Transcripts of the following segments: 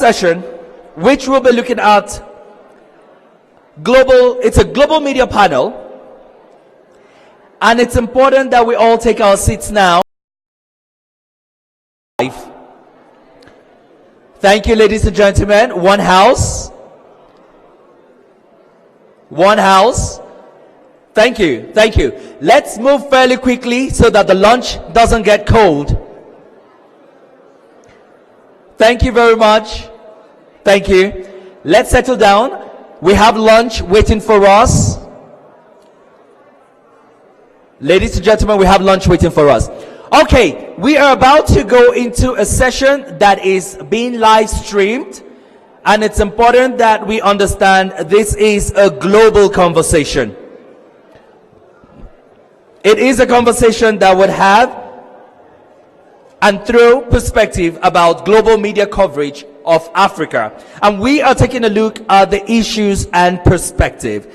Session, which we'll be looking at it's a global media panel, and it's important that we all take our seats now. Thank you, ladies and gentlemen. One house. Thank you. Let's move fairly quickly so that the lunch doesn't get cold. Thank you very much. Thank you. Let's settle down. We have lunch waiting for us. Ladies and gentlemen, we have lunch waiting for us. Okay, we are about to go into a session that is being live streamed, and it's important that we understand this is a global conversation. It is a conversation that would have and throw perspective about global media coverage of Africa. And we are taking a look at the issues and perspective.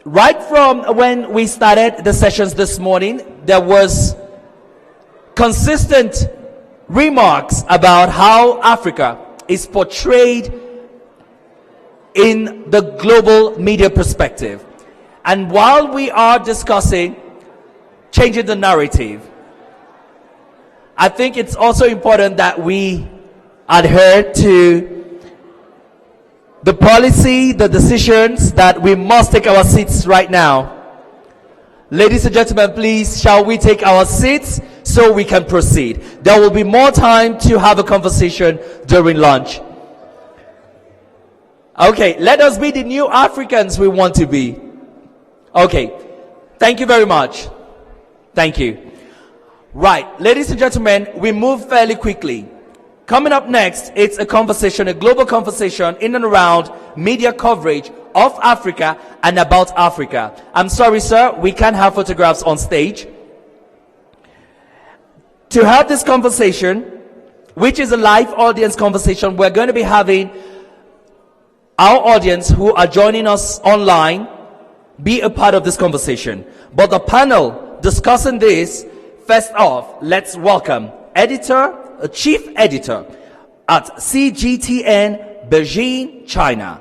Right from when we started the sessions this morning, there was consistent remarks about how Africa is portrayed in the global media perspective. And while we are discussing changing the narrative, I think it's also important that we adhere to the policy, the decisions that we must take our seats right now. Ladies and gentlemen, please, shall we take our seats so we can proceed? There will be more time to have a conversation during lunch. Okay, let us be the new Africans we want to be. Okay, thank you very much. Thank you. Right, ladies and gentlemen, we move fairly quickly. Coming up next, it's a conversation, a global conversation in and around media coverage of Africa and about Africa. I'm sorry, sir, we can't have photographs on stage. To have this conversation, which is a live audience conversation, we're going to be having our audience who are joining us online be a part of this conversation. But the panel discussing this, first off, let's welcome Chief Editor at CGTN Beijing, China.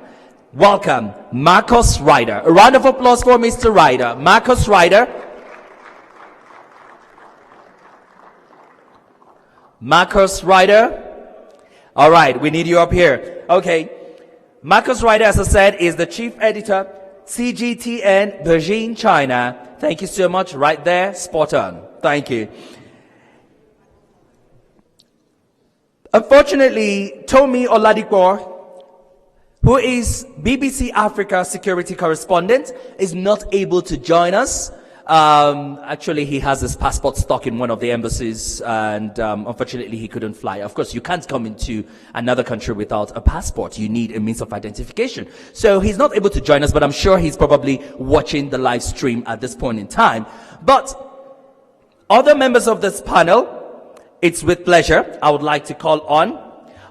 Welcome, Marcus Ryder. A round of applause for Mr. Ryder. Marcus Ryder. Marcus Ryder. All right, we need you up here. Okay. Marcus Ryder, as I said, is the Chief Editor, CGTN Beijing, China. Thank you so much. Right there, spot on. Thank you. Unfortunately, Tomi Oladipo, who is BBC Africa security correspondent, is not able to join us. Actually, he has his passport stuck in one of the embassies, and unfortunately, he couldn't fly. Of course, you can't come into another country without a passport. You need a means of identification. So he's not able to join us, but I'm sure he's probably watching the live stream at this point in time. But other members of this panel, it's with pleasure I would like to call on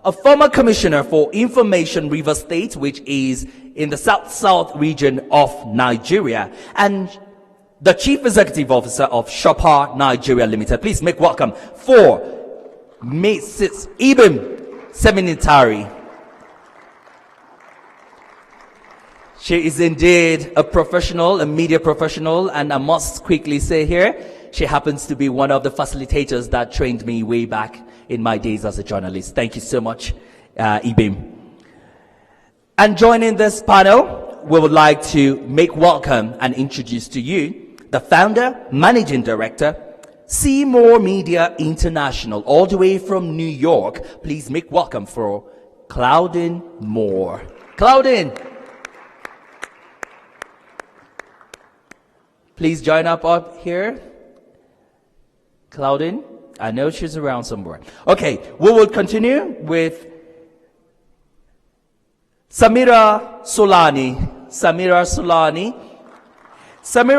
a former commissioner for Information, Rivers State, which is in the south region of Nigeria, and the Chief Executive Officer of Shopper Nigeria Limited. Please make welcome for Mrs. Ibim Seminitari. She is indeed a professional, a media professional, and I must quickly say here, she happens to be one of the facilitators that trained me way back in my days as a journalist. Thank you so much, Ibim. And joining this panel, we would like to make welcome and introduce to you the founder, managing director, Seymour Media International, all the way from New York. Please make welcome for Claudine Moore. Claudine, please join up here. Claudine, I know she's around somewhere. Okay, we will continue with Samira Solani. Samira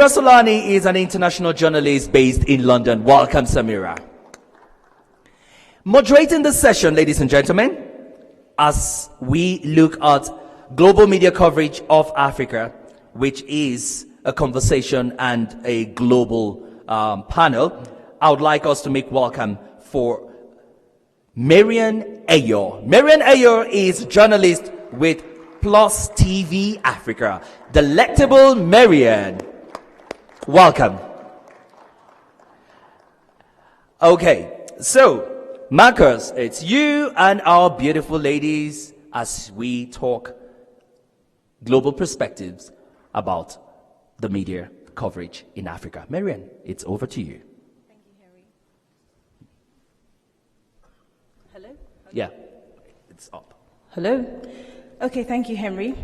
Solani is an international journalist based in London. Welcome, Samira. Moderating this session, ladies and gentlemen, as we look at global media coverage of Africa, which is a conversation and a global panel, I would like us to make welcome for Marian Ayo. Marian Ayo is a journalist with Plus TV Africa. Delectable Marian. Welcome. Okay, so Marcus, it's you and our beautiful ladies as we talk global perspectives about the media coverage in Africa. Marian, it's over to you. Thank you, Harry. Hello? Yeah, it's up. Hello? Okay, thank you, Henry.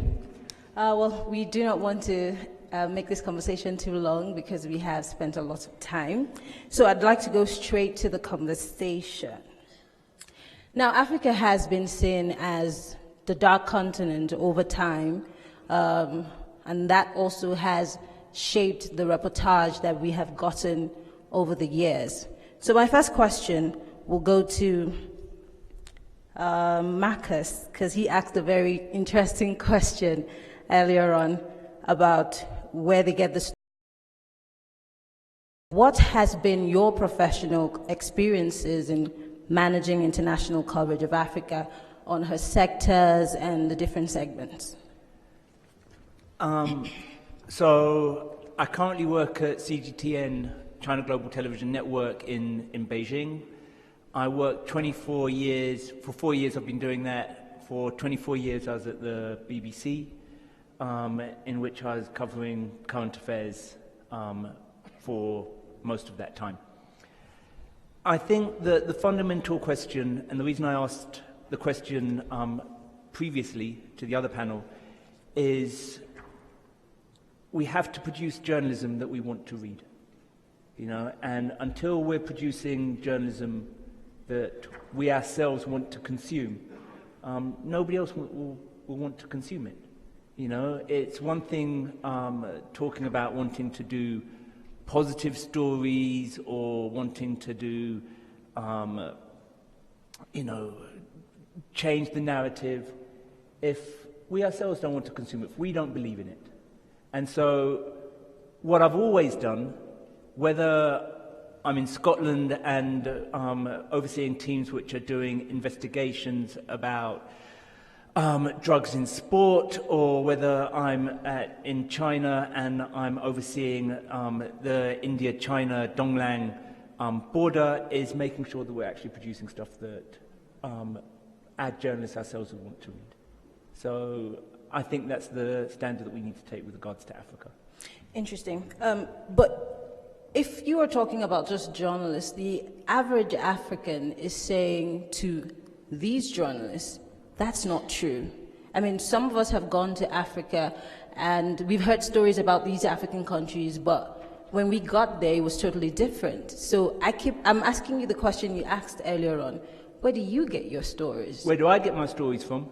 Well, we do not want to make this conversation too long because we have spent a lot of time. So I'd like to go straight to the conversation. Now, Africa has been seen as the dark continent over time, and that also has shaped the reportage that we have gotten over the years. So my first question will go to Marcus, because he asked a very interesting question earlier on about where they get the story. What has been your professional experiences in managing international coverage of Africa on her sectors and the different segments? So I currently work at CGTN, China Global Television Network in Beijing. I worked 24 years, for 4 years I've been doing that. For 24 years I was at the BBC, in which I was covering current affairs for most of that time. I think that the fundamental question, and the reason I asked the question previously to the other panel, is we have to produce journalism that we want to read, you know, and until we're producing journalism that we ourselves want to consume, nobody else will want to consume it. You know, it's one thing talking about wanting to do positive stories or wanting to do, you know, change the narrative if we ourselves don't want to consume it, if we don't believe in it. And so what I've always done, whether I'm in Scotland and overseeing teams which are doing investigations about drugs in sport, or whether I'm in China and I'm overseeing the India-China Donglang border, is making sure that we're actually producing stuff that our journalists ourselves would want to read. So I think that's the standard that we need to take with regards to Africa. Interesting. But if you are talking about just journalists, the average African is saying to these journalists, that's not true. I mean, some of us have gone to Africa and we've heard stories about these African countries, but when we got there, it was totally different. So I'm asking you the question you asked earlier on. Where do you get your stories? Where do I get my stories from?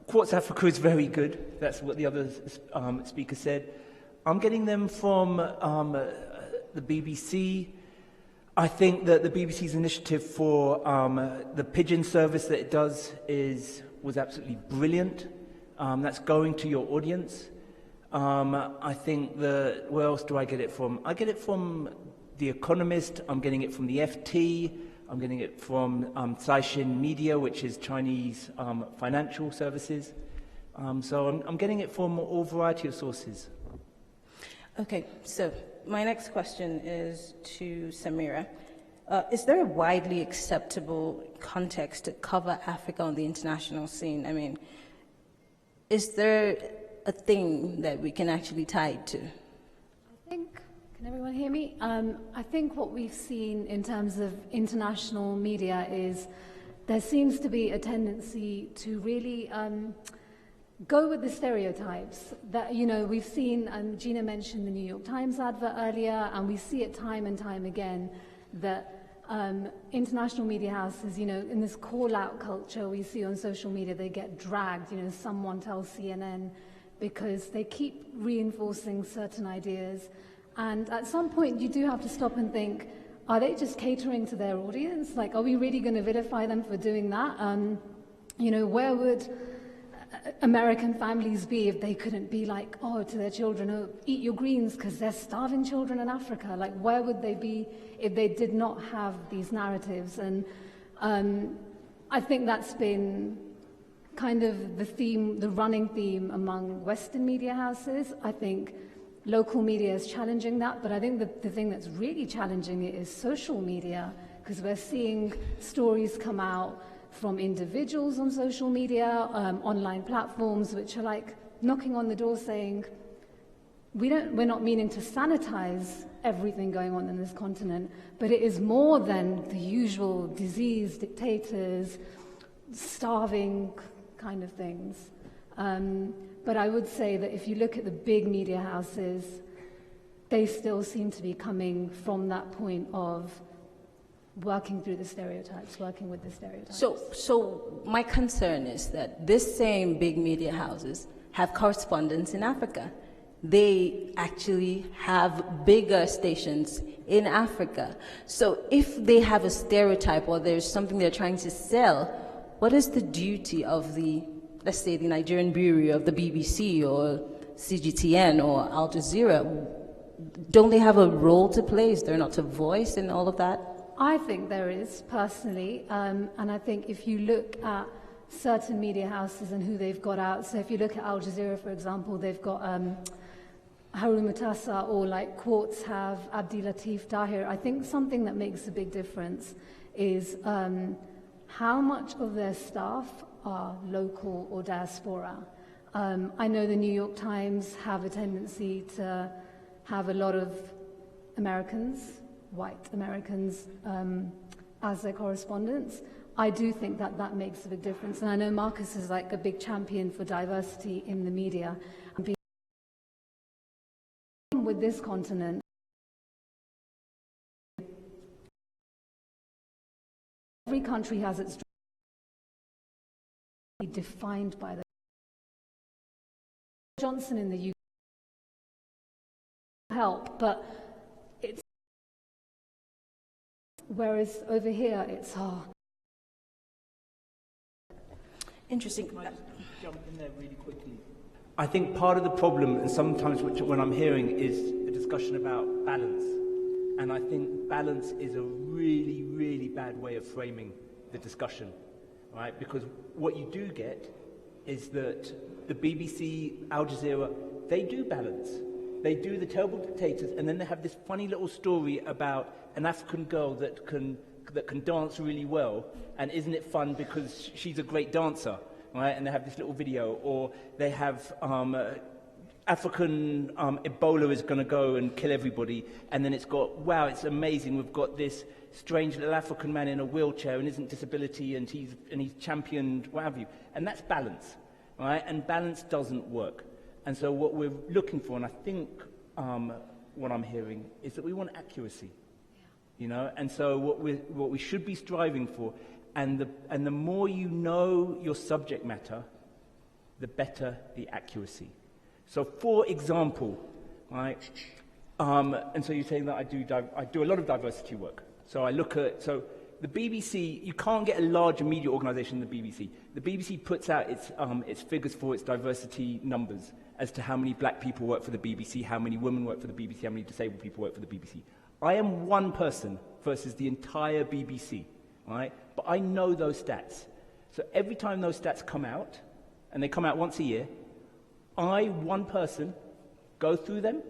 Quartz Africa is very good. That's what the other speaker said. I'm getting them from the BBC. I think that the BBC's initiative for the pigeon service that it does was absolutely brilliant. That's going to your audience. I think that, where else do I get it from? I get it from The Economist. I'm getting it from the FT. I'm getting it from Caixin Media, which is Chinese financial services. So I'm getting it from all variety of sources. Okay, so my next question is to Samira. Is there a widely acceptable context to cover Africa on the international scene? I mean, is there a thing that we can actually tie it to? I think, can everyone hear me? I think what we've seen in terms of international media is there seems to be a tendency to really go with the stereotypes that, you know, we've seen, Gina mentioned the New York Times advert earlier, and we see it time and time again, that international media houses, you know, in this call-out culture we see on social media, they get dragged, you know, someone tells CNN, because they keep reinforcing certain ideas. And at some point you do have to stop and think, are they just catering to their audience? Like, are we really going to vilify them for doing that? You know, where would American families be if they couldn't be like, oh, to their children, oh, eat your greens because they're starving children in Africa? Like, where would they be if they did not have these narratives? And I think that's been kind of the theme, the running theme among Western media houses. I think local media is challenging that, but I think the thing that's really challenging it is social media, because we're seeing stories come out from individuals on social media, online platforms, which are like knocking on the door saying, we're not meaning to sanitize everything going on in this continent, but it is more than the usual disease, dictators, starving kind of things. But I would say that if you look at the big media houses, they still seem to be coming from that point of working through the stereotypes, working with the stereotypes. So my concern is that this same big media houses have correspondents in Africa. They actually have bigger stations in Africa. So if they have a stereotype or there's something they're trying to sell, what is the duty of the, let's say, the Nigerian Bureau of the BBC or CGTN or Al Jazeera? Don't they have a role to play? Is there not a voice in all of that? I think there is, personally, and I think if you look at certain media houses and who they've got out, so if you look at Al Jazeera, for example, they've got Harun Mutasa, or like Quartz have Abdi Latif Dahir. I think something that makes a big difference is how much of their staff are local or diaspora. I know the New York Times have a tendency to have a lot of Americans, white Americans, as their correspondents. I do think that that makes a big difference. And I know Marcus is like a big champion for diversity in the media. And with this continent, every country has its defined by the Johnson in the UK help, but it's whereas over here it's Interesting. Can I just jump in there really quickly? I think part of the problem, and sometimes when I'm hearing, is a discussion about balance. And I think balance is a really, really bad way of framing the discussion, right? Because what you do get is that the BBC, Al Jazeera, they do balance. They do the terrible dictators, and then they have this funny little story about an African girl that can dance really well, and isn't it fun because she's a great dancer, right? And they have this little video, or they have African Ebola is going to go and kill everybody, and then it's got, wow, it's amazing, we've got this strange little African man in a wheelchair and isn't disability, and he's championed, what have you. And that's balance, right? And balance doesn't work. And so what we're looking for, and I think what I'm hearing, is that we want accuracy. You know, and so what we should be striving for, and the more you know your subject matter, the better the accuracy. So, for example, right, and so you're saying that I do a lot of diversity work. So I look at the BBC. You can't get a larger media organisation than the BBC. The BBC puts out its figures for its diversity numbers as to how many black people work for the BBC, how many women work for the BBC, how many disabled people work for the BBC. I am one person versus the entire BBC, right? But I know those stats. So every time those stats come out, and they come out once a year, I, one person, go through them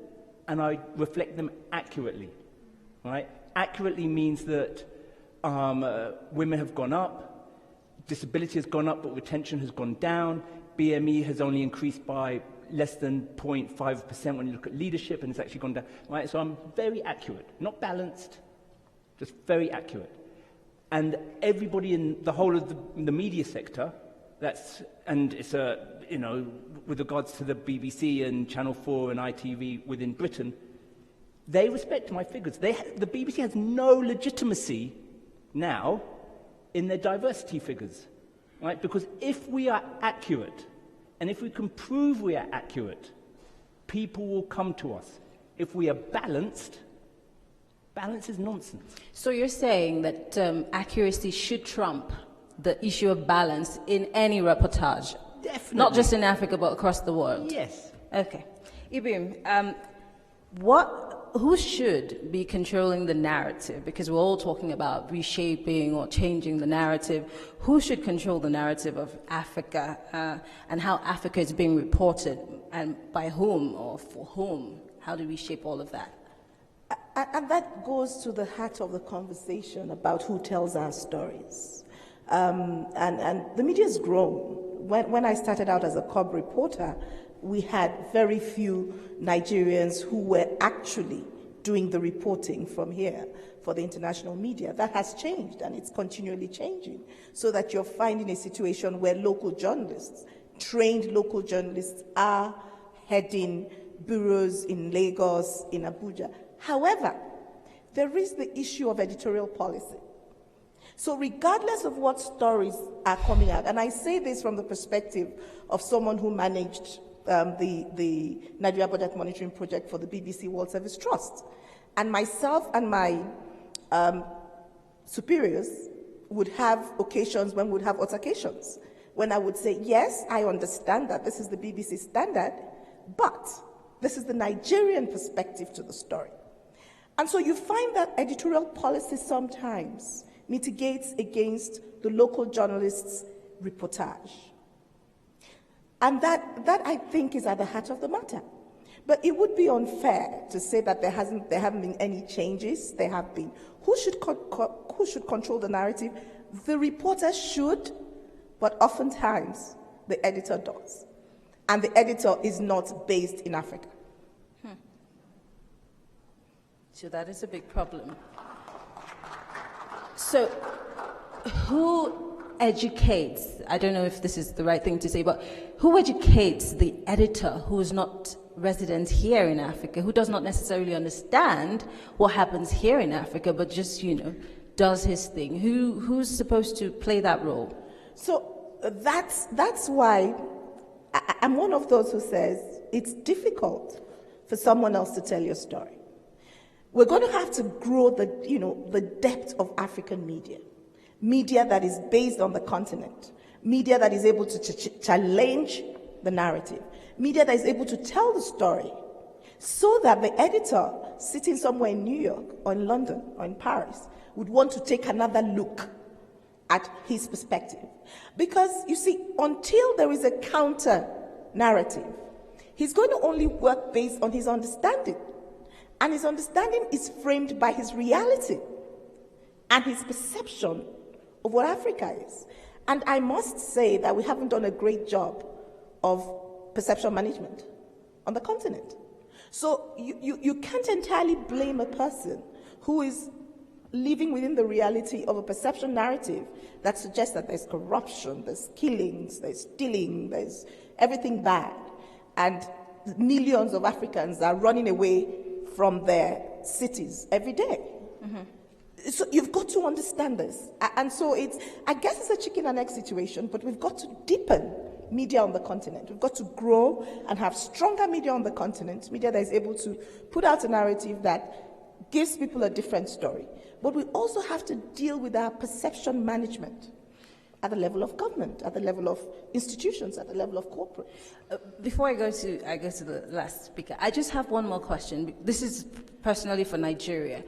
and I reflect them accurately, right? Accurately means that women have gone up, disability has gone up, but retention has gone down, BME has only increased by less than 0.5% when you look at leadership, and it's actually gone down, right? So I'm very accurate, not balanced, just very accurate. And everybody in the whole of the media sector, and it's with regards to the BBC and Channel 4 and ITV within Britain, they respect my figures. The BBC has no legitimacy now in their diversity figures, right? Because if we are accurate, and if we can prove we are accurate, people will come to us. If we are balanced, balance is nonsense. So you're saying that accuracy should trump the issue of balance in any reportage? Definitely. Not just in Africa, but across the world? Yes. Okay. Ibim, who should be controlling the narrative? Because we're all talking about reshaping or changing the narrative. Who should control the narrative of Africa and how Africa is being reported, and by whom or for whom? How do we shape all of that? And that goes to the heart of the conversation about who tells our stories. And the media has grown. When I started out as a cub reporter, we had very few Nigerians who were actually doing the reporting from here for the international media. That has changed, and it's continually changing, so that you're finding a situation where local journalists, trained local journalists, are heading bureaus in Lagos, in Abuja. However, there is the issue of editorial policy. So regardless of what stories are coming out, and I say this from the perspective of someone who managed the Nigeria Budget Monitoring Project for the BBC World Service Trust, and myself and my superiors would have occasions when we would have altercations, when I would say, yes, I understand that this is the BBC standard, but this is the Nigerian perspective to the story. And so you find that editorial policy sometimes mitigates against the local journalists' reportage. And that I think is at the heart of the matter. But it would be unfair to say that there haven't been any changes. There have been. Who should control the narrative? The reporter should, but oftentimes the editor does. And the editor is not based in Africa. So that is a big problem. So who educates, I don't know if this is the right thing to say, but who educates the editor who is not resident here in Africa, who does not necessarily understand what happens here in Africa, but just, does his thing? Who's supposed to play that role? So that's why I'm one of those who says it's difficult for someone else to tell your story. We're going to have to grow the depth of African media that is based on the continent, media that is able to challenge the narrative, media that is able to tell the story, so that the editor sitting somewhere in New York or in London or in Paris would want to take another look at his perspective. Because, you see, until there is a counter narrative, he's going to only work based on his understanding. And his understanding is framed by his reality and his perception of what Africa is. And I must say that we haven't done a great job of perception management on the continent. So you can't entirely blame a person who is living within the reality of a perception narrative that suggests that there's corruption, there's killings, there's stealing, there's everything bad. And millions of Africans are running away from their cities every day. Mm-hmm. So you've got to understand this. And so I guess it's a chicken and egg situation, but we've got to deepen media on the continent. We've got to grow and have stronger media on the continent, media that is able to put out a narrative that gives people a different story. But we also have to deal with our perception management at the level of government, at the level of institutions, at the level of corporate. Before I go to the last speaker, I just have one more question. This is personally for Nigeria.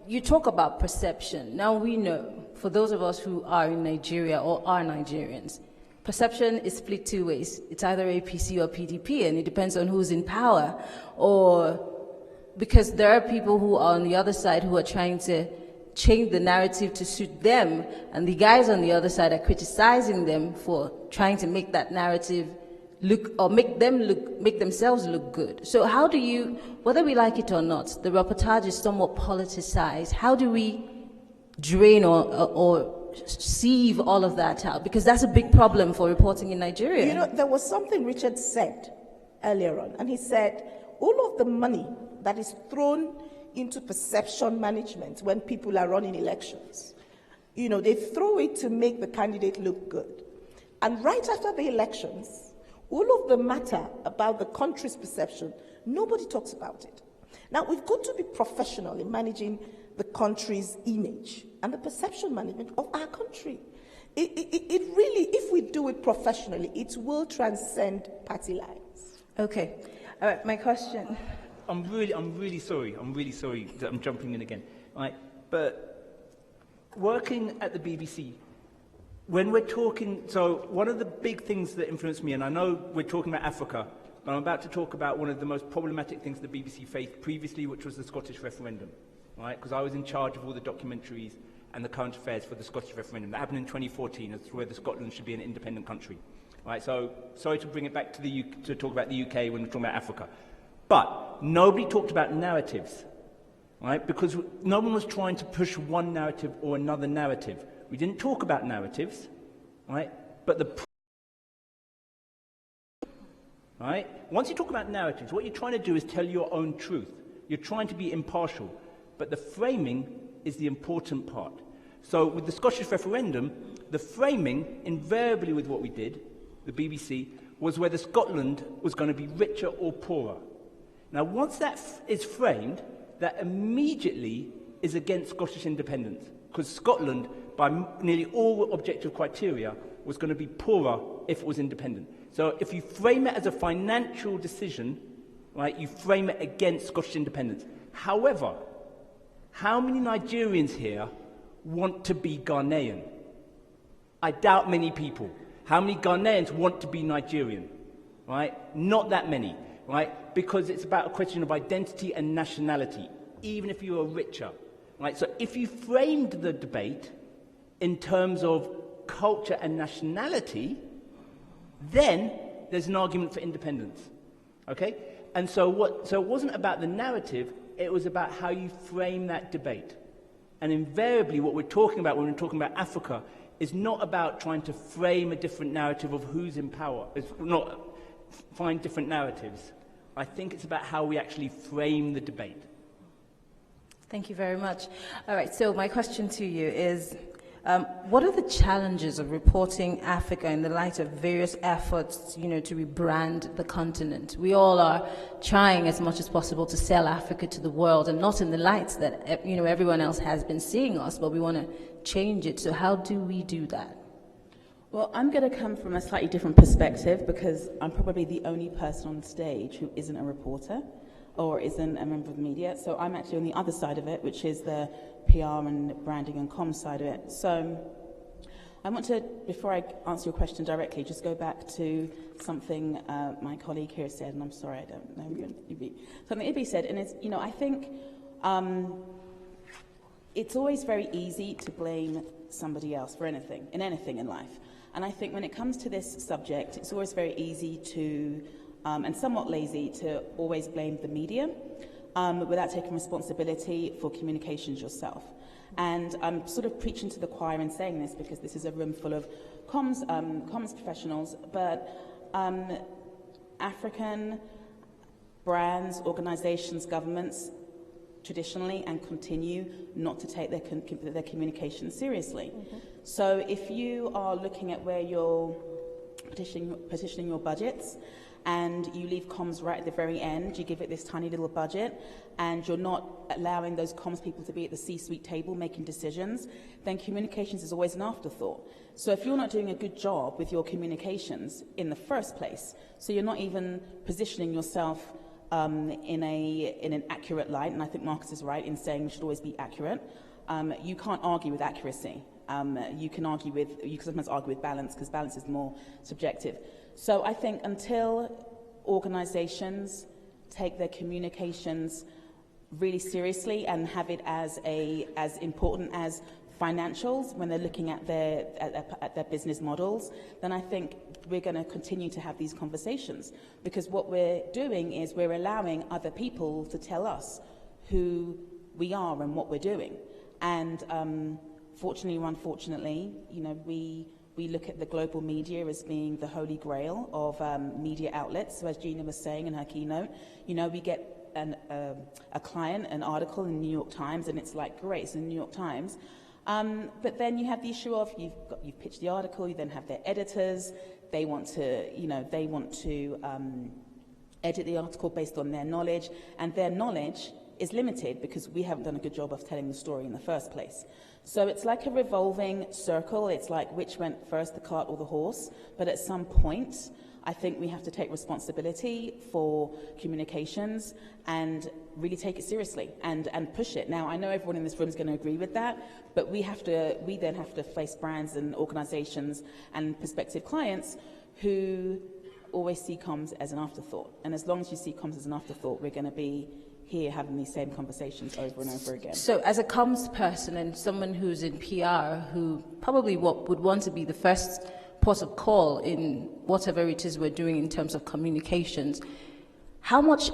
You talk about perception. Now we know, for those of us who are in Nigeria or are Nigerians, perception is split two ways. It's either APC or PDP, and it depends on who's in power. Or because there are people who are on the other side who are trying to change the narrative to suit them, and the guys on the other side are criticizing them for trying to make that narrative look, or make themselves look good. So how do you, whether we like it or not, the reportage is somewhat politicized. How do we drain or sieve all of that out? Because that's a big problem for reporting in Nigeria. There was something Richard said earlier on, and he said, all of the money that is thrown into perception management when people are running elections, they throw it to make the candidate look good. And right after the elections, all of the matter about the country's perception, nobody talks about it. Now, we've got to be professional in managing the country's image and the perception management of our country. it really, if we do it professionally, it will transcend party lines. Okay. All right, my question. I'm really sorry that I'm jumping in again. Right? But working at the BBC, when we're talking, so one of the big things that influenced me, and I know we're talking about Africa, but I'm about to talk about one of the most problematic things the BBC faced previously, which was the Scottish referendum, right? Because I was in charge of all the documentaries and the current affairs for the Scottish referendum. That happened in 2014, as to whether Scotland should be an independent country. Right? So sorry to bring it back to to talk about the UK when we're talking about Africa. But nobody talked about narratives, right? Because no one was trying to push one narrative or another narrative. We didn't talk about narratives, right? But right? Once you talk about narratives, what you're trying to do is tell your own truth. You're trying to be impartial, but the framing is the important part. So with the Scottish referendum, the framing, invariably with what we did, the BBC, was whether Scotland was going to be richer or poorer. Now, once that is framed, that immediately is against Scottish independence, because Scotland, by nearly all objective criteria, was going to be poorer if it was independent. So if you frame it as a financial decision, right, you frame it against Scottish independence. However, how many Nigerians here want to be Ghanaian? I doubt many people. How many Ghanaians want to be Nigerian? Right? Not that many, right? Because it's about a question of identity and nationality, even if you are richer. Right? So if you framed the debate in terms of culture and nationality, then there's an argument for independence. Okay? And so it wasn't about the narrative, it was about how you frame that debate. And invariably what we're talking about when we're talking about Africa is not about trying to frame a different narrative of who's in power. It's not find different narratives. I think it's about how we actually frame the debate. Thank you very much. All right, so my question to you is, what are the challenges of reporting Africa in the light of various efforts, to rebrand the continent? We all are trying as much as possible to sell Africa to the world, and not in the lights that everyone else has been seeing us, but we want to change it. So how do we do that? Well, I'm going to come from a slightly different perspective because I'm probably the only person on stage who isn't a reporter or isn't a member of the media. So I'm actually on the other side of it, which is the PR and branding and comms side of it. So I want to, before I answer your question directly, just go back to something my colleague here said, and I'm sorry, I don't know something Ibi said, and it's, I think it's always very easy to blame somebody else for anything in life. And I think when it comes to this subject, it's always very easy to, and somewhat lazy, to always blame the media without taking responsibility for communications yourself. And I'm sort of preaching to the choir in saying this because this is a room full of comms professionals, but African brands, organizations, governments traditionally and continue not to take their communication seriously. Mm-hmm. So if you are looking at where you're petitioning your budgets and you leave comms right at the very end, you give it this tiny little budget, and you're not allowing those comms people to be at the C-suite table making decisions, then communications is always an afterthought. So if you're not doing a good job with your communications in the first place, so you're not even positioning yourself in an accurate light, and I think Marcus is right in saying we should always be accurate. You can't argue with accuracy. You can sometimes argue with balance, because balance is more subjective. So I think until organizations take their communications really seriously and have it as important as financials when they're looking at their business models, then I think we're going to continue to have these conversations, because what we're doing is we're allowing other people to tell us who we are and what we're doing. And fortunately or unfortunately, we look at the global media as being the holy grail of media outlets. So as Gina was saying in her keynote, we get a client, an article in the New York Times, and it's like, great, it's in the New York Times. But then you have the issue of you've pitched the article, you then have their editors. They want to edit the article based on their knowledge, and their knowledge is limited because we haven't done a good job of telling the story in the first place. So it's like a revolving circle. It's like which went first, the cart or the horse. But at some point, I think we have to take responsibility for communications and really take it seriously and push it. Now, I know everyone in this room is going to agree with that, but we then have to face brands and organizations and prospective clients who always see comms as an afterthought. And as long as you see comms as an afterthought, we're going to be here having these same conversations over and over again. So as a comms person and someone who's in PR, who probably would want to be the first port of call in whatever it is we're doing in terms of communications, how much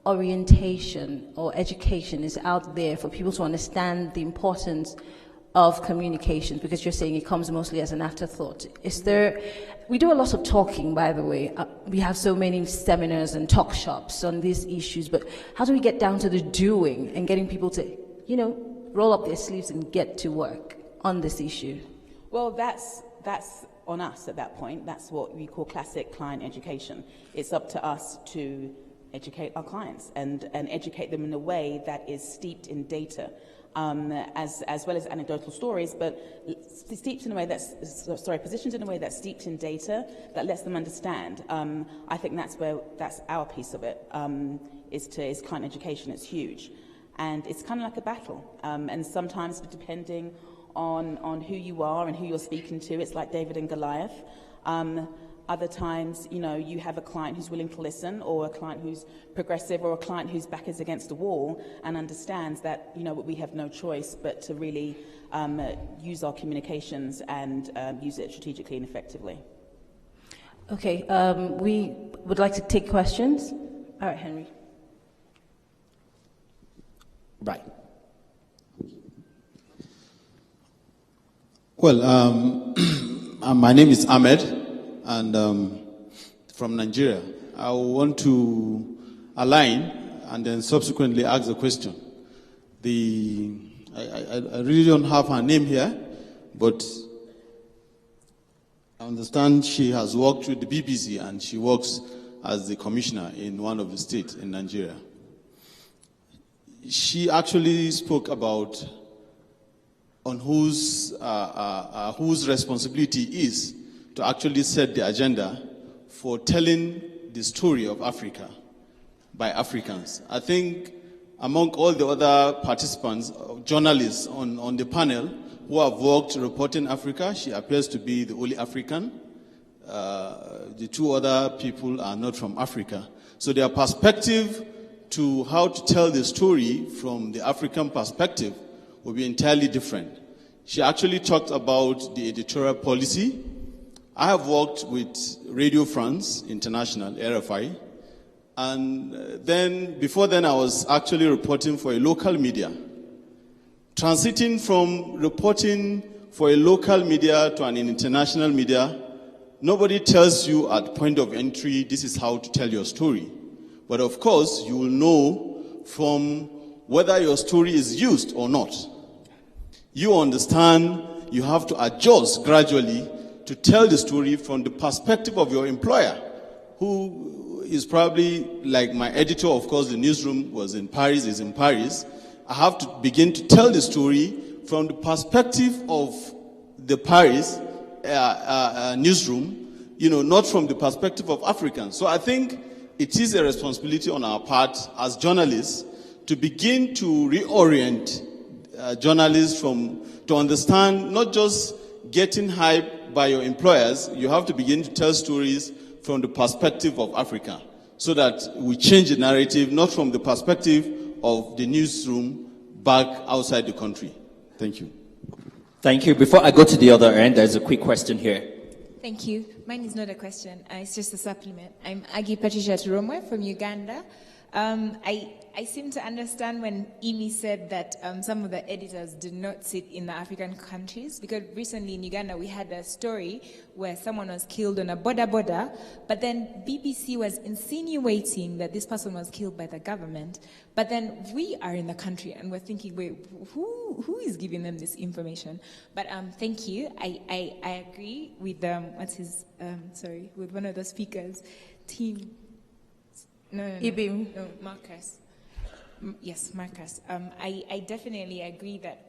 orientation or education is out there for people to understand the importance of communications? Because you're saying it comes mostly as an afterthought. We do a lot of talking, by the way. We have so many seminars and talk shops on these issues, but how do we get down to the doing and getting people to, roll up their sleeves and get to work on this issue? Well, that's on us at that point. That's what we call classic client education. It's up to us to educate our clients and educate them in a way that is steeped in data, as well as anecdotal stories, but steeped in a way positioned in a way that's steeped in data that lets them understand. I think that's our piece of it, is client education. It's huge, and it's kind of like a battle, and sometimes depending on who you are and who you're speaking to, it's like David and Goliath. Other times, you have a client who's willing to listen, or a client who's progressive, or a client whose back is against the wall and understands that, we have no choice but to really use our communications and use it strategically and effectively. Okay, we would like to take questions. All right, Henry. Right. Well, my name is Ahmed, and from Nigeria. I want to align and then subsequently ask a question. I really don't have her name here, but I understand she has worked with the BBC and she works as the commissioner in one of the states in Nigeria. She actually spoke about on whose responsibility is to actually set the agenda for telling the story of Africa by Africans. I think among all the other participants, journalists on the panel who have worked reporting Africa, she appears to be the only African. The two other people are not from Africa. So their perspective to how to tell the story from the African perspective will be entirely different. She actually talked about the editorial policy. I have worked with Radio France International, RFI, and then before then I was actually reporting for a local media. Transiting from reporting for a local media to an international media, nobody tells you at point of entry, this is how to tell your story. But of course, you will know from whether your story is used or not. You understand you have to adjust gradually to tell the story from the perspective of your employer, who is probably like my editor. Of course, the newsroom was in Paris, is in Paris. I have to begin to tell the story from the perspective of the Paris newsroom, not from the perspective of Africans. So I think it is a responsibility on our part as journalists to begin to reorient journalists to understand not just getting hype by your employers. You have to begin to tell stories from the perspective of Africa so that we change the narrative, not from the perspective of the newsroom back outside the country. Thank you. Thank you. Before I go to the other end, there's a quick question here. Thank you. Mine is not a question. It's just a supplement. I'm Agi Patricia Turomwe from Uganda. I seem to understand when Imi said that some of the editors do not sit in the African countries, because recently in Uganda we had a story where someone was killed on a border, but then BBC was insinuating that this person was killed by the government, but then we are in the country and we're thinking, wait, who is giving them this information? But thank you. I agree with with one of the speakers, team. No, Ibim. No, Marcus. Yes, Marcus. I definitely agree that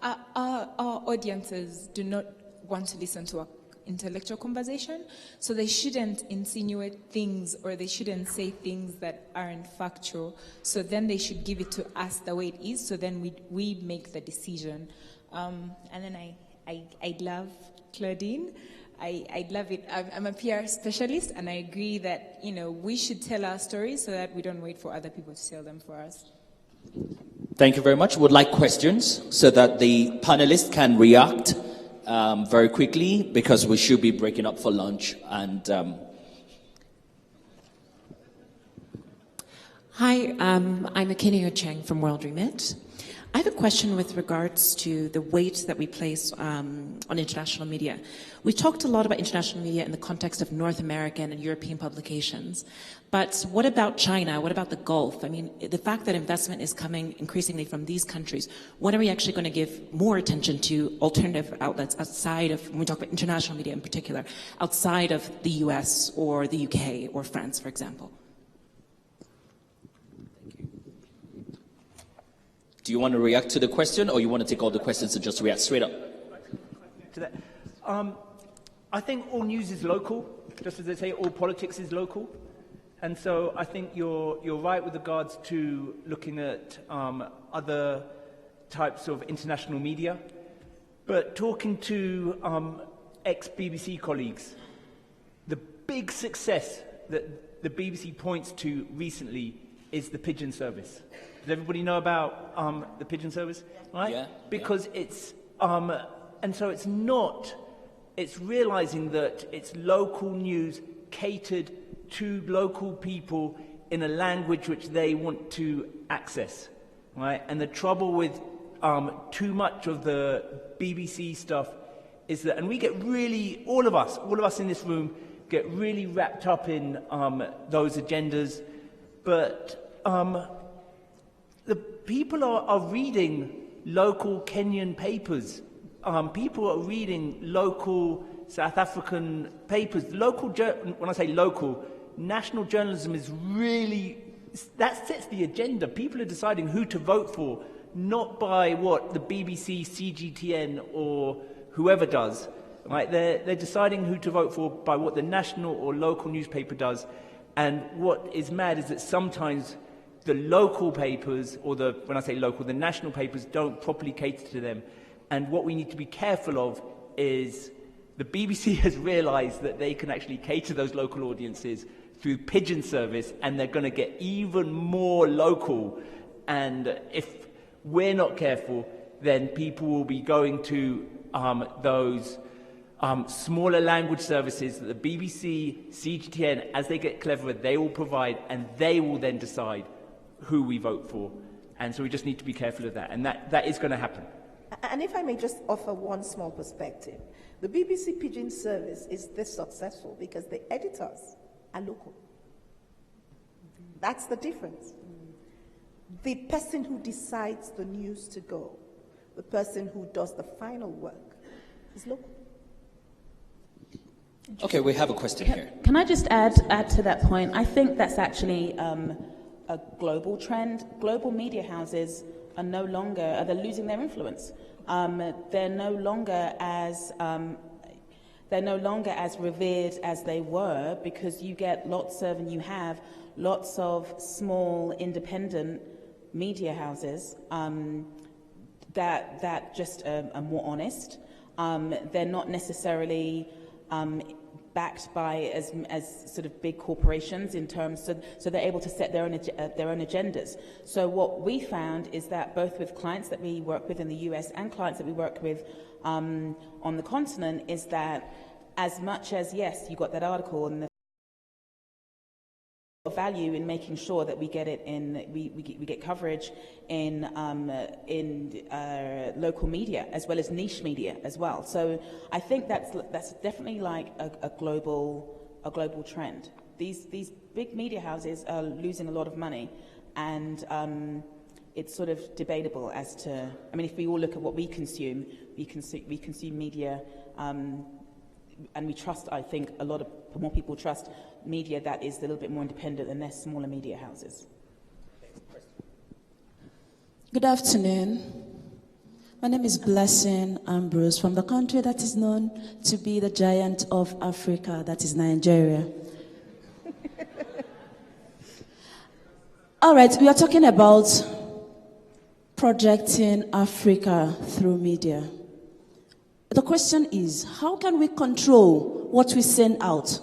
our audiences do not want to listen to an intellectual conversation, so they shouldn't insinuate things or they shouldn't say things that aren't factual. So then they should give it to us the way it is, so then we make the decision. And then I love Claudine. I love it. I'm a PR specialist, and I agree that, you know, we should tell our stories so that we don't wait for other people to tell them for us. Thank you very much. Would like questions so that the panelists can react very quickly, because we should be breaking up for lunch. And Hi, I'm Akinio Cheng from World Remit. I have a question with regards to the weight that we place on international media. We talked a lot about international media in the context of North American and European publications, but what about China? What about the Gulf? I mean, the fact that investment is coming increasingly from these countries, when are we actually going to give more attention to alternative outlets outside of, when we talk about international media in particular, outside of the US or the UK or France, for example? do you want to react to the question, or you want to take all the questions and just react straight up? To that. I think all news is local, just as they say all politics is local. And so I think you're right with regards to looking at other types of international media. But talking to ex-BBC colleagues, the big success that the BBC points to recently is the pigeon service. Does everybody know about the pigeon service? Right? Yeah. Because it's, and so it's not, it's realizing that it's local news catered to local people in a language which they want to access, right? And the trouble with too much of the BBC stuff is that, and we get really, all of us in this room get really wrapped up in those agendas, but the people are reading local Kenyan papers. People are reading local South African papers. When I say local, national journalism is really, that sets the agenda. People are deciding who to vote for, not by what the BBC, CGTN, or whoever does. Right? They're deciding who to vote for by what the national or local newspaper does. And what is mad is that sometimes the local papers, or when I say local, the national papers don't properly cater to them. And what we need to be careful of is the BBC has realized that they can actually cater those local audiences through pigeon service, and they're going to get even more local. And if we're not careful, then people will be going to those smaller language services that the BBC, CGTN, as they get cleverer, they will provide, and they will then decide who we vote for. And so we just need to be careful of that. And that is going to happen. And if I may just offer one small perspective, the BBC Pigeon service is this successful because the editors are local. That's the difference. The person who decides the news to go, the person who does the final work, is local. Okay, we have a question here. Can I just add to that point? I think that's actually a global trend. Global media houses are no longer, they're losing their influence. They're no longer as revered as they were, because you get lots of, and you have lots of small independent media houses that just are more honest. They're not necessarily backed by as sort of big corporations in terms, so they're able to set their own agendas. So what we found is that both with clients that we work with in the US and clients that we work with on the continent, is that as much as, yes, you got that article and the value in making sure that we get it in, we get coverage in local media as well as niche media as well. So I think that's definitely like a global trend. These big media houses are losing a lot of money, and it's sort of debatable as to, I mean, if we all look at what we consume media and we trust, I think, a lot of more people trust media that is a little bit more independent than their smaller media houses. Good afternoon. My name is Blessing Ambrose from the country that is known to be the giant of Africa, that is Nigeria. All right, we are talking about projecting Africa through media. The question is, how can we control what we send out?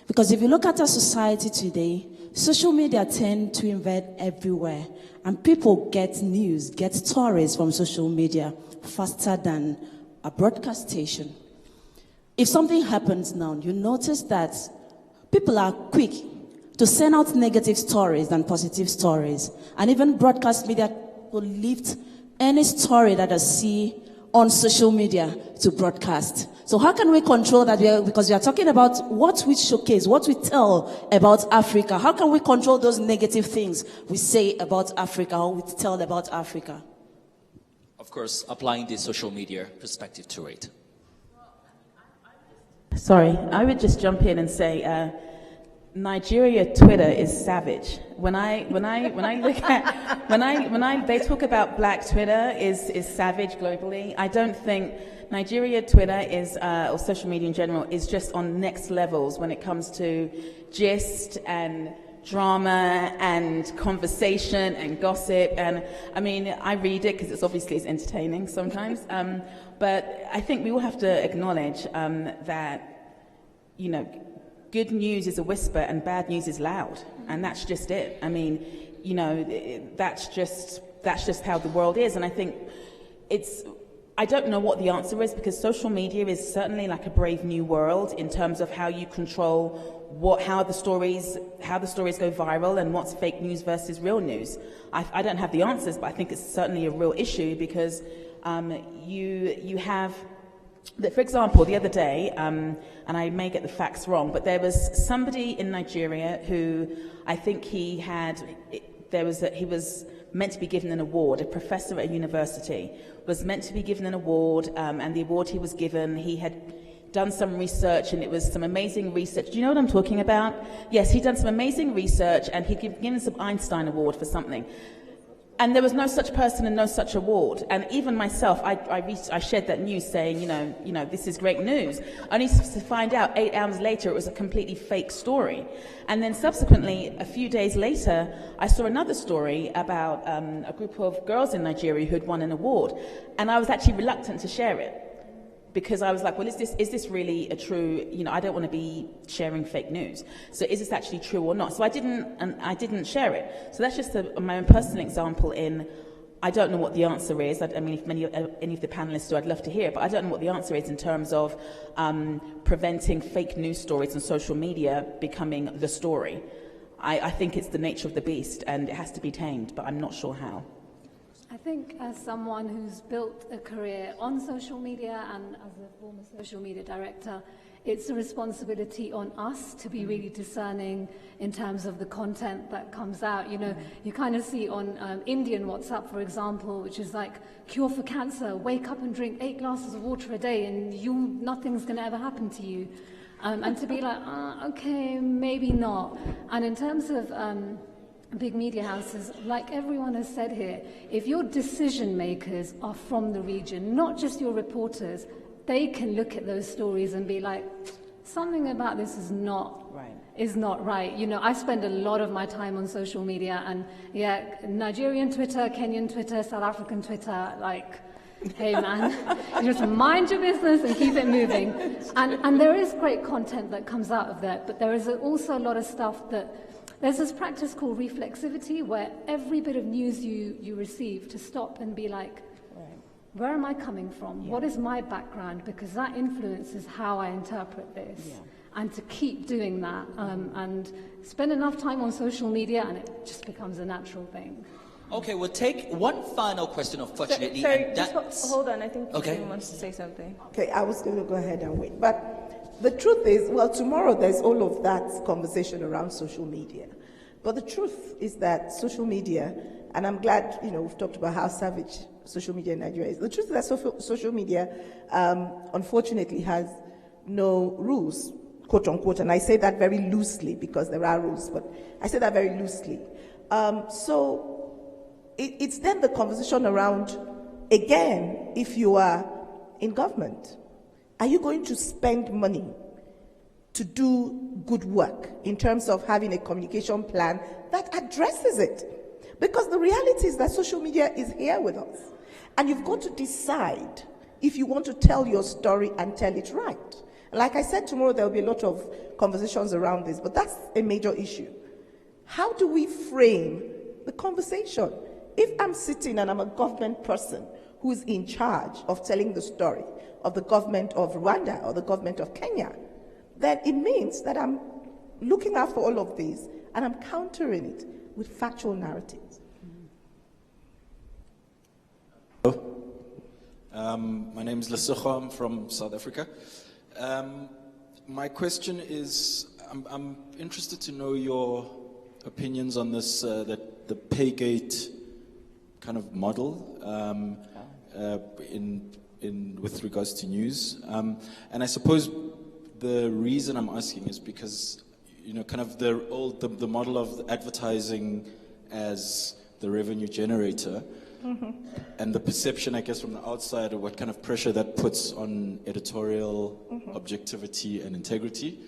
Because if you look at our society today, social media tend to invade everywhere, and people get news, get stories from social media faster than a broadcast station. If something happens now, you notice that people are quick to send out negative stories than positive stories. And even broadcast media will lift any story that they see on social media to broadcast. So how can we control that? Because we are talking about what we showcase, what we tell about Africa. How can we control those negative things we say about Africa or we tell about Africa? Of course, applying the social media perspective to it. Sorry, I would just jump in and say, Nigeria Twitter is savage. When I look at they talk about Black Twitter is savage globally. I don't think Nigeria Twitter is or social media in general is just on next levels when it comes to gist and drama and conversation and gossip. And I mean, I read it because it's obviously entertaining sometimes. But I think we all have to acknowledge that, you know, good news is a whisper and bad news is loud, and that's just it. I mean, you know, that's just how the world is. And I think I don't know what the answer is, because social media is certainly like a brave new world in terms of how you control how the stories go viral and what's fake news versus real news. I don't have the answers, but I think it's certainly a real issue, because you have. For example, the other day, and I may get the facts wrong, but there was somebody in Nigeria who I think he was meant to be given an award. A professor at a university was meant to be given an award, and the award he was given, he had done some research, and it was some amazing research. Do you know what I'm talking about? Yes, he'd done some amazing research, and he'd given some Einstein Award for something. And there was no such person and no such award. And even myself, I shared that news saying, you know, this is great news. Only to find out 8 hours later it was a completely fake story. And then subsequently, a few days later, I saw another story about a group of girls in Nigeria who had won an award. And I was actually reluctant to share it, because I was like, well, is this really a true, you know, I don't want to be sharing fake news. So is this actually true or not? So I didn't share it. So that's just my own personal example I don't know what the answer is. I mean, if any of the panelists do, I'd love to hear it, but I don't know what the answer is in terms of preventing fake news stories on social media becoming the story. I think it's the nature of the beast, and it has to be tamed, but I'm not sure how. I think as someone who's built a career on social media and as a former social media director, it's a responsibility on us to be really discerning in terms of the content that comes out. You know, you kind of see on Indian WhatsApp, for example, which is like cure for cancer, wake up and drink 8 glasses of water a day and nothing's going to ever happen to you. And to be like, okay, maybe not. And in terms of big media houses, like everyone has said here, if your decision makers are from the region, not just your reporters, they can look at those stories and be like, something about this is not right. You know, I spend a lot of my time on social media, and yeah, Nigerian Twitter, Kenyan Twitter, South African Twitter, like, hey man, you just mind your business and keep it moving. And there is great content that comes out of that, but there is also a lot of stuff that there's this practice called reflexivity, where every bit of news you receive, to stop and be like, where am I coming from? Yeah. What is my background? Because that influences how I interpret this. Yeah. And to keep doing that and spend enough time on social media, and it just becomes a natural thing. Okay, we'll take one final question, unfortunately. Sorry, just hold on. I think okay. wants to say something. Okay, I was going to go ahead and wait. But the truth is, well, tomorrow there's all of that conversation around social media. But the truth is that social media, and I'm glad, you know, we've talked about how savage social media in Nigeria is. The truth is that social media, unfortunately, has no rules, quote unquote, and I say that very loosely because there are rules, but I say that very loosely. So it's then the conversation around, again, if you are in government, are you going to spend money to do good work in terms of having a communication plan that addresses it? Because the reality is that social media is here with us, and you've got to decide if you want to tell your story and tell it right. Like I said, tomorrow there will be a lot of conversations around this, but that's a major issue. How do we frame the conversation? If I'm sitting and I'm a government person who's in charge of telling the story of the government of Rwanda or the government of Kenya, then it means that I'm looking out for all of these and I'm countering it with factual narratives. My name is Lesotho. I'm from South Africa. My question is, I'm interested to know your opinions on this, that the Paygate kind of model with regards to news. And I suppose the reason I'm asking is because, you know, kind of the model of advertising as the revenue generator, and the perception, I guess, from the outside of what kind of pressure that puts on editorial objectivity and integrity.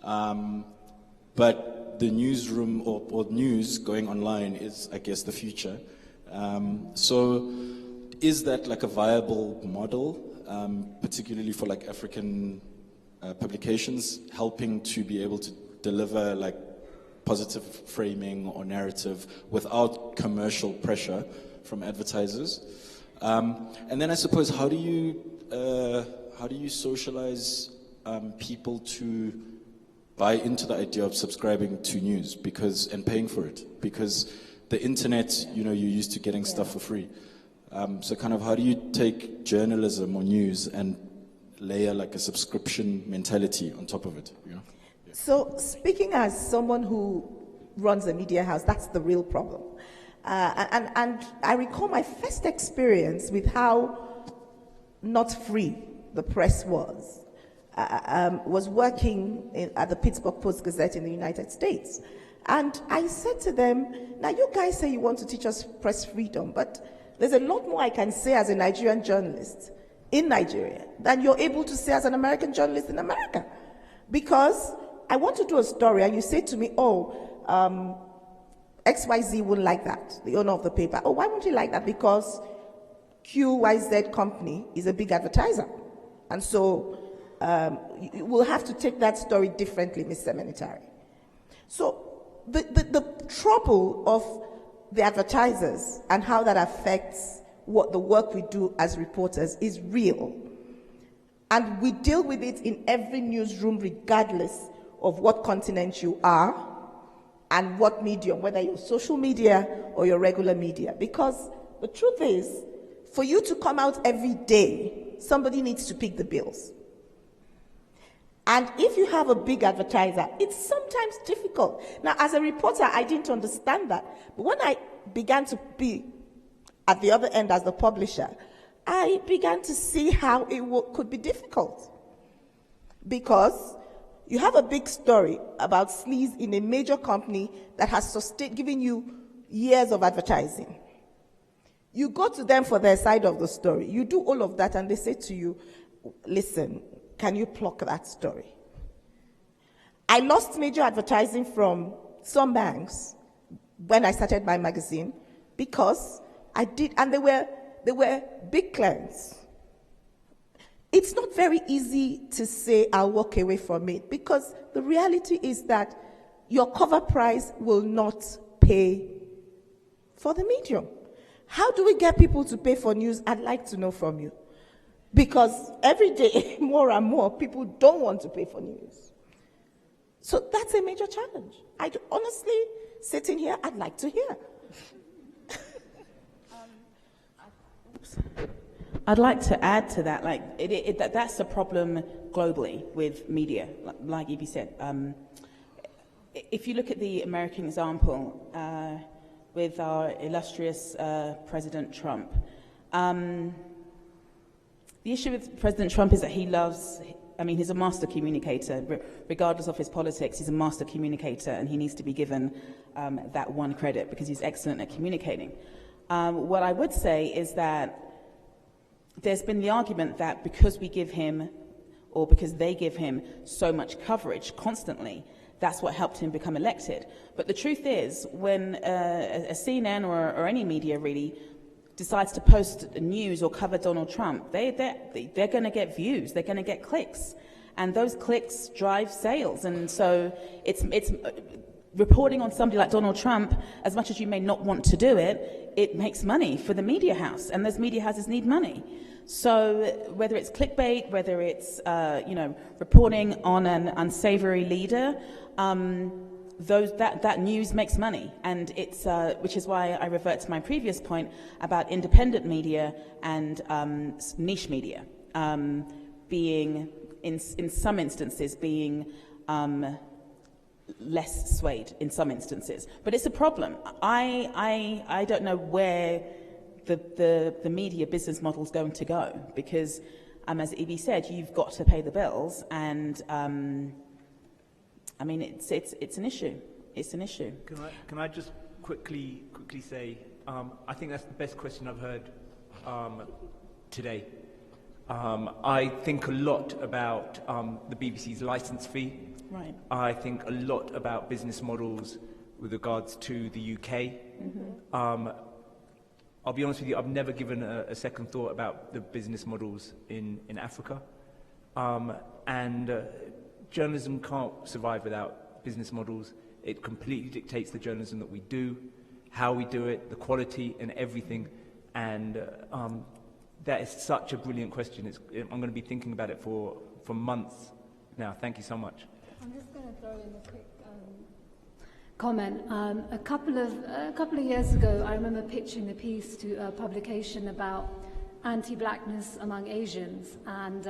But the newsroom or news going online is, I guess, the future. So is that like a viable model, particularly for like African publications, helping to be able to deliver like positive framing or narrative without commercial pressure from advertisers? And then I suppose, how do you socialize people to buy into the idea of subscribing to news and paying for it? Because the internet, you know, you're used to getting stuff for free. So kind of how do you take journalism or news and layer like a subscription mentality on top of it? You know? Yeah. So speaking as someone who runs a media house, that's the real problem. And I recall my first experience with how not free the press was working at the Pittsburgh Post-Gazette in the United States. And I said to them, now you guys say you want to teach us press freedom, but there's a lot more I can say as a Nigerian journalist in Nigeria than you're able to say as an American journalist in America. Because I want to do a story and you say to me, XYZ wouldn't like that, the owner of the paper. Oh, why won't he like that? Because QYZ company is a big advertiser. And so we'll have to take that story differently, Mr. Menitari. So the trouble of the advertisers and how that affects what the work we do as reporters is real. And we deal with it in every newsroom, regardless of what continent you are and what medium, whether you're social media or your regular media. Because the truth is, for you to come out every day, somebody needs to pick the bills. And if you have a big advertiser, it's sometimes difficult. Now, as a reporter, I didn't understand that. But when I began to be at the other end as the publisher, I began to see how it could be difficult. Because you have a big story about sleaze in a major company that has given you years of advertising. You go to them for their side of the story. You do all of that, and they say to you, listen, can you pluck that story? I lost major advertising from some banks when I started my magazine because I did, and they were big clients. It's not very easy to say I'll walk away from it because the reality is that your cover price will not pay for the medium. How do we get people to pay for news? I'd like to know from you. Because every day, more and more, people don't want to pay for news. So that's a major challenge. Honestly, sitting here, I'd like to hear. I'd like to add to that, that's the problem globally with media, like Evie said. If you look at the American example with our illustrious President Trump, the issue with President Trump is that he loves I mean, he's a master communicator. Regardless of his politics, he's a master communicator, and he needs to be given that one credit because he's excellent at communicating. What I would say is that there's been the argument that because we give him, or because they give him so much coverage constantly, that's what helped him become elected. But the truth is, when a CNN or any media really decides to post news or cover Donald Trump, they're going to get views, they're going to get clicks, and those clicks drive sales. And so it's reporting on somebody like Donald Trump, as much as you may not want to do it, it makes money for the media house, and those media houses need money. So whether it's clickbait, whether it's reporting on an unsavory leader, that news makes money, and it's which is why I revert to my previous point about independent media and niche media being in some instances being less swayed in some instances, but it's a problem. I don't know where the media business model is going to go, because as Ibi said, you've got to pay the bills, and I mean, it's an issue. It's an issue. Can I just quickly say, I think that's the best question I've heard today. I think a lot about the BBC's license fee. Right. I think a lot about business models with regards to the UK. Mm-hmm. I'll be honest with you, I've never given a second thought about the business models in Africa. Journalism can't survive without business models. It completely dictates the journalism that we do, how we do it, the quality and everything. And that is such a brilliant question. I'm going to be thinking about it for months now. Thank you so much. I'm just going to throw in a quick comment. A couple of years ago, I remember pitching a piece to a publication about anti-blackness among Asians, and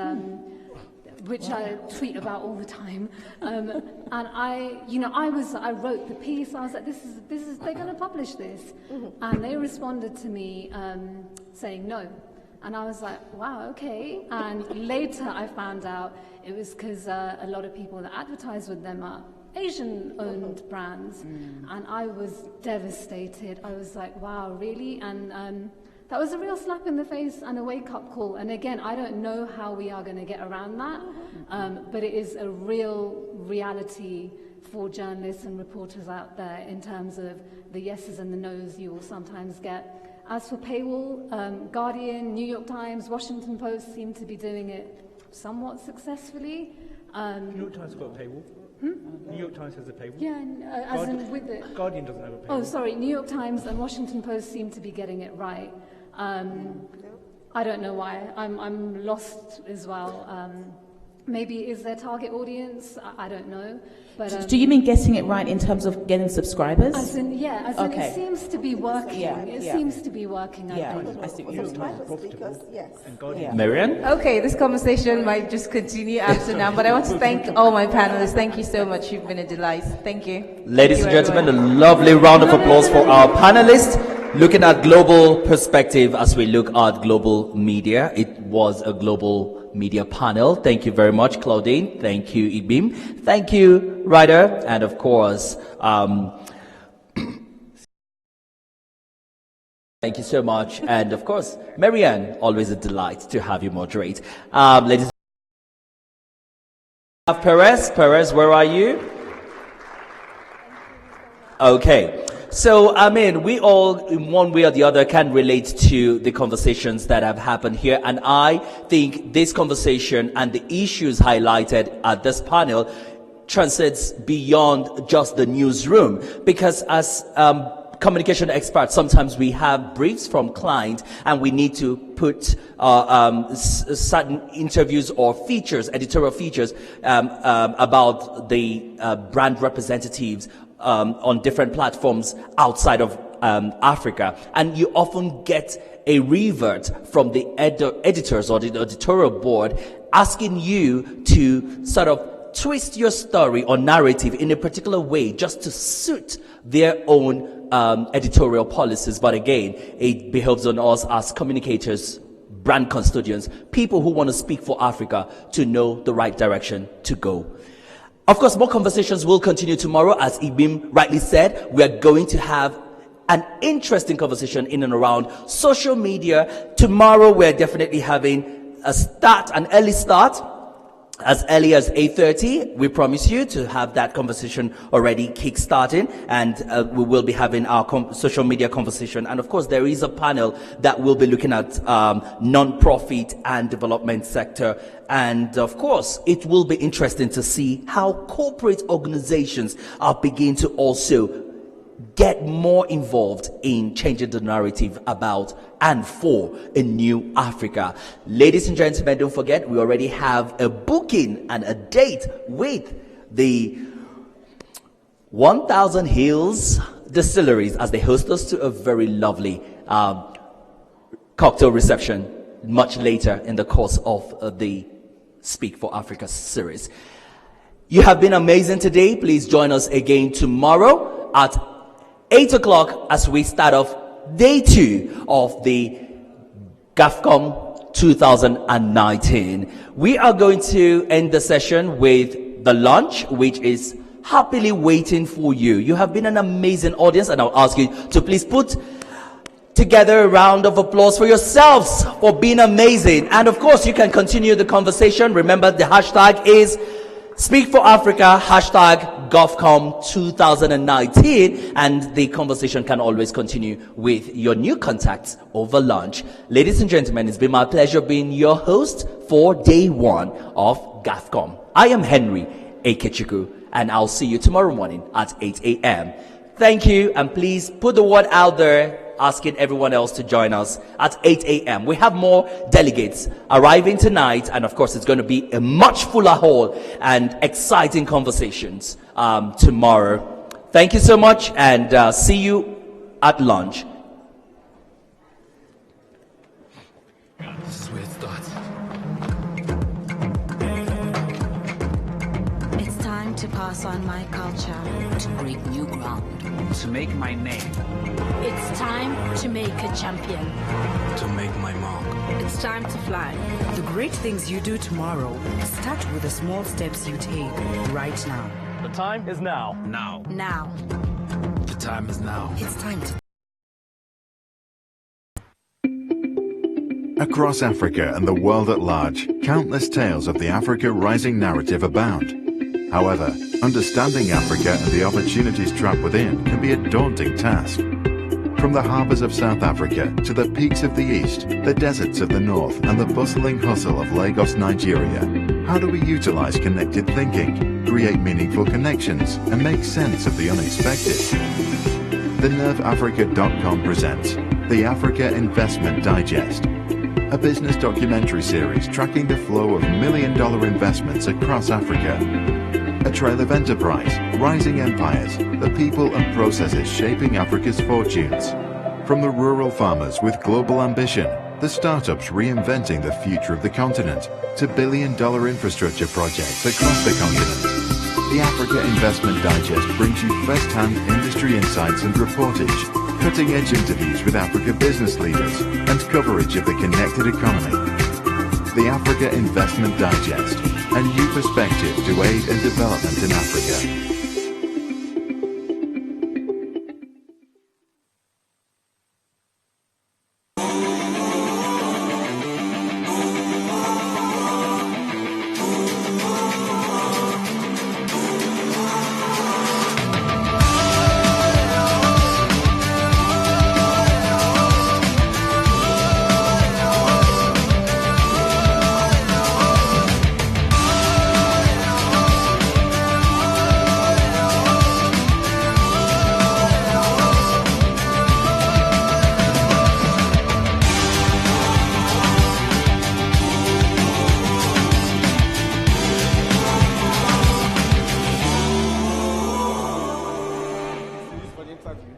which I tweet about all the time. And I wrote the piece. I was like, this is they're going to publish this, and they responded to me saying no. And I was like, wow, okay. And later I found out it was because a lot of people that advertise with them are Asian-owned brands. And I was devastated. I was like, wow, really? And that was a real slap in the face and a wake-up call. And again, I don't know how we are going to get around that, but it is a real reality for journalists and reporters out there in terms of the yeses and the nos you will sometimes get. As for paywall, Guardian, New York Times, Washington Post seem to be doing it somewhat successfully. New York Times got a paywall. New York Times has a paywall. Yeah, as in with it. Guardian doesn't have a paywall. Oh, sorry, New York Times and Washington Post seem to be getting it right. I don't know why. I'm lost as well. Maybe is their target audience? I don't know. But do you mean getting it right in terms of getting subscribers? As in, it seems to be working. It seems to be working. I think. I see what you're Yes. Marianne? Okay, this conversation might just continue after now, but I want to thank all my panelists. Thank you so much. You've been a delight. Thank you. Ladies and gentlemen, a lovely round of applause for our panelists. Looking at global perspective as we look at global media. It was a global media panel. Thank you very much, Claudine. Thank you, Ibim. Thank you, Ryder. And of course, thank you so much. And of course, Marianne, always a delight to have you moderate. Ladies and gentlemen, Perez, where are you? Okay. So, I mean, we all, in one way or the other, can relate to the conversations that have happened here. And I think this conversation and the issues highlighted at this panel transcends beyond just the newsroom. Because as communication experts, sometimes we have briefs from clients and we need to put certain interviews or features, editorial features, about the brand representatives on different platforms outside of Africa, and you often get a revert from the editors or the editorial board asking you to sort of twist your story or narrative in a particular way just to suit their own editorial policies. But again, it behoves on us as communicators, brand custodians, people who want to speak for Africa to know the right direction to go. Of course, more conversations will continue tomorrow. As Ibim rightly said, we are going to have an interesting conversation in and around social media. Tomorrow, we're definitely having an early start, as early as 8:30. We promise you to have that conversation already kick-starting, and we will be having our social media conversation. And of course, there is a panel that will be looking at non-profit and development sector. And of course, it will be interesting to see how corporate organizations are beginning to also get more involved in changing the narrative about and for a new Africa. Ladies and gentlemen, don't forget, we already have a booking and a date with the 1000 Hills Distilleries as they host us to a very lovely cocktail reception much later in the course of the Speak for Africa series. You have been amazing today. Please join us again tomorrow at 8 o'clock as we start off day 2 of the GAFCOM 2019. We are going to end the session with the lunch, which is happily waiting for you. You have been an amazing audience, and I'll ask you to please put together a round of applause for yourselves for being amazing. And of course, you can continue the conversation. Remember, the hashtag is Speak for Africa, hashtag GovCom 2019, and the conversation can always continue with your new contacts over lunch. Ladies and gentlemen, it's been my pleasure being your host for day 1 of GAFCOM. I am Henry Ekechukwu, and I'll see you tomorrow morning at 8 a.m. Thank you, and please put the word out there asking everyone else to join us at 8 a.m. We have more delegates arriving tonight, and of course it's going to be a much fuller hall and exciting conversations tomorrow. Thank you so much, and see you at lunch. This is where it starts. It's time to pass on my culture, to break new ground, To make my name. It's time to make a champion. To make my mark. It's time to fly. The great things you do tomorrow start with the small steps you take right now. The time is now. Now. Now. The time is now. It's time to. Across Africa and the world at large, countless tales of the Africa Rising narrative abound. However, understanding Africa and the opportunities trapped within can be a daunting task. From the harbours of South Africa to the peaks of the East, the deserts of the North and the bustling hustle of Lagos, Nigeria, how do we utilise connected thinking, create meaningful connections and make sense of the unexpected? The NerveAfrica.com presents the Africa Investment Digest, a business documentary series tracking the flow of million-dollar investments across Africa. A trail of enterprise, rising empires, the people and processes shaping Africa's fortunes. From the rural farmers with global ambition, the startups reinventing the future of the continent, to billion-dollar infrastructure projects across the continent. The Africa Investment Digest brings you first-hand industry insights and reportage, cutting-edge interviews with Africa business leaders, and coverage of the connected economy. The Africa Investment Digest, a new perspective to aid and development in Africa. For the interview.